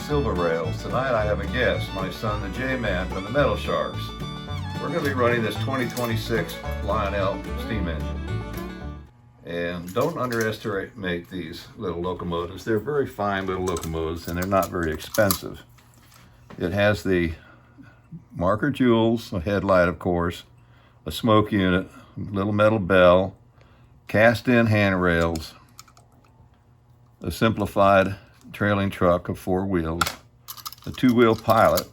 silver rails. Tonight I have a guest, my son the J-Man from the Metal Sharks. We're going to be running this 2026 Lionel steam engine. And don't underestimate these little locomotives. They're very fine little locomotives and they're not very expensive. It has the marker jewels, a headlight of course, a smoke unit, a little metal bell, cast-in handrails, a simplified trailing truck of 4 wheels, a 2-wheel pilot.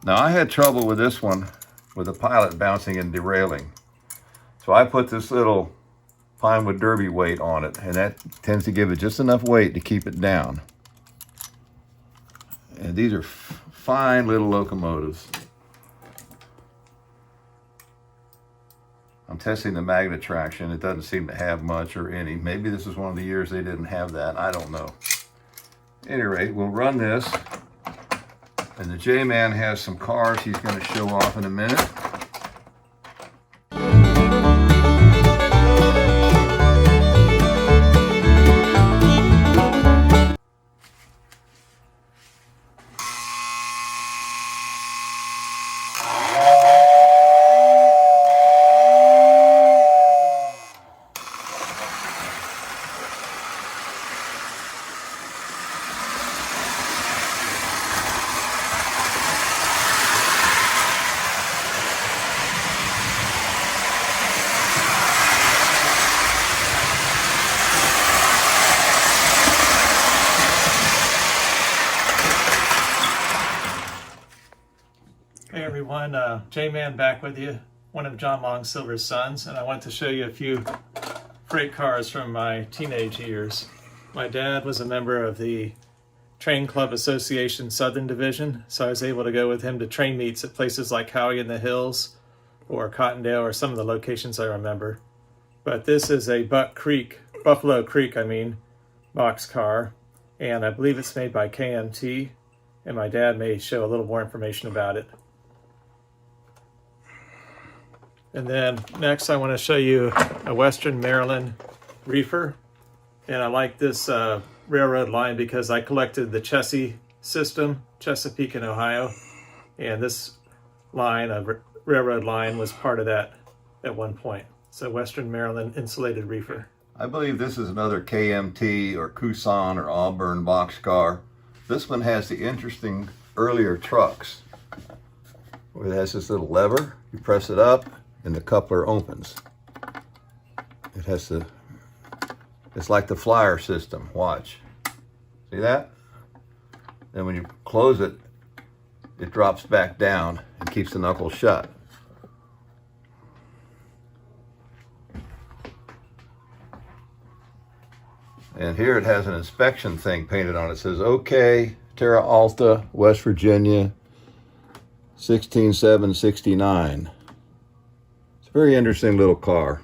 Now I had trouble with this one with the pilot bouncing and derailing. So I put this little Pinewood Derby weight on it, and that tends to give it just enough weight to keep it down. And these are fine little locomotives. I'm testing the magnet traction. It doesn't seem to have much or any. Maybe this is one of the years they didn't have that. I don't know. At any rate, we'll run this. And the J-Man has some cars he's going to show off in a minute. Hey everyone, J-Man back with you, one of John Long Silver's sons, and I wanted to show you a few freight cars from my teenage years. My dad was a member of the Train Club Association Southern Division, so I was able to go with him to train meets at places like Howie in the Hills or Cottondale or some of the locations I remember. But this is a Buffalo Creek, box car, and I believe it's made by KMT, and my dad may show a little more information about it. And then next I want to show you a Western Maryland reefer. And I like this railroad line because I collected the Chessie system, Chesapeake and Ohio. And this line, railroad line, was part of that at one point. So Western Maryland insulated reefer. I believe this is another KMT or Coosan or Auburn boxcar. This one has the interesting earlier trucks where it has this little lever. You press it up and the coupler opens. It has to, it's like the flyer system, watch. See that? Then when you close it, it drops back down and keeps the knuckles shut. And here it has an inspection thing painted on it. It says, OK, Terra Alta, West Virginia, 16769. Very interesting little car.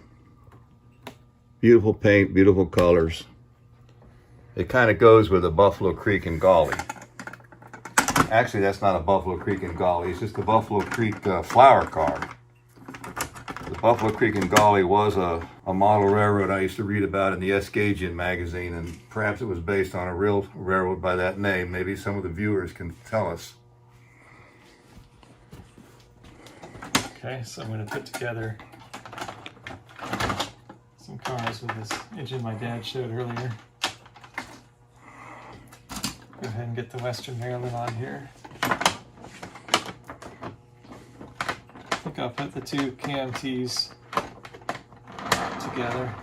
Beautiful paint, beautiful colors. It kind of goes with a Buffalo Creek and Golly. Actually, that's not a Buffalo Creek and Golly. It's just a Buffalo Creek flower car. The Buffalo Creek and Golly was a model railroad I used to read about in the Escadian magazine, and perhaps it was based on a real railroad by that name. Maybe some of the viewers can tell us. Okay, so I'm going to put together some cars with this engine my dad showed earlier. Go ahead and get the Western Maryland on here. I think I'll put the two KMTs together.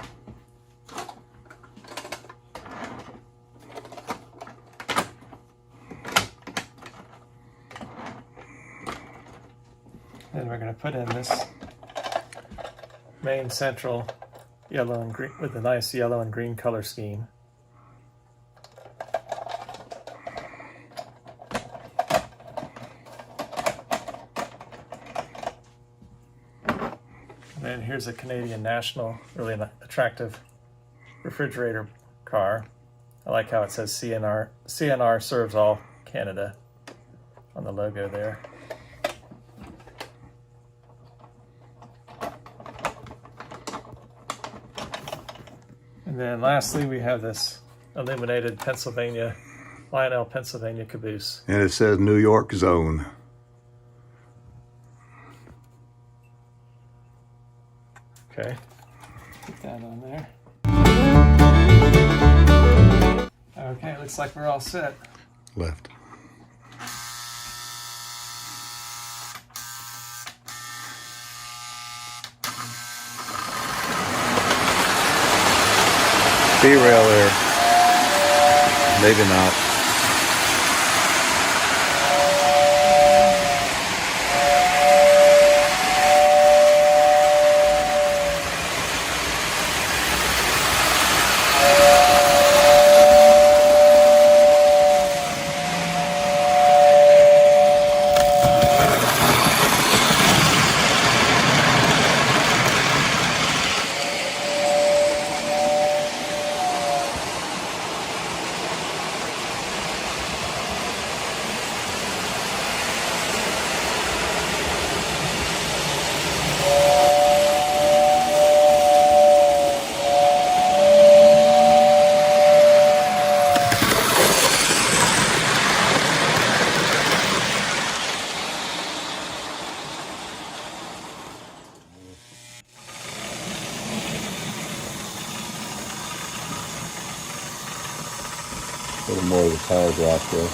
Then we're going to put in this main central yellow and green with a nice yellow and green color scheme. And then here's a Canadian National, really attractive refrigerator car. I like how it says CNR. CNR serves all Canada on the logo there. And then lastly, we have this illuminated Pennsylvania Lionel, Pennsylvania caboose. And it says New York Zone. Okay, put that on there. Okay, looks like we're all set. Left. Derail there. Maybe not. A little more of the tire drop there.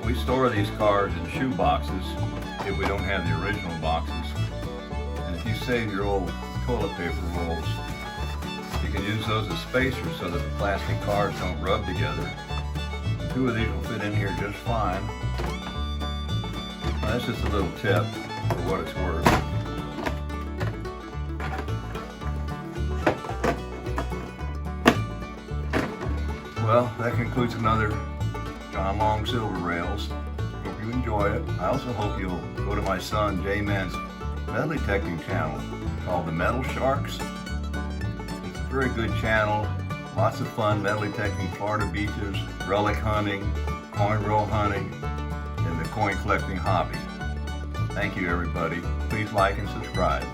We store these cars in shoe boxes if we don't have the original boxes. And if you save your old toilet paper rolls, you can use those as spacers so that the plastic cards don't rub together. Two of these will fit in here just fine. Now, that's just a little tip for what it's worth. Well, that concludes another John Long Silver Rails. Hope you enjoy it. I also hope you'll go to my son J-Man's metal detecting channel called the Metal Sharks. It's a very good channel. Lots of fun metal detecting Florida beaches, relic hunting, coin roll hunting, and the coin collecting hobby. Thank you, everybody. Please like and subscribe.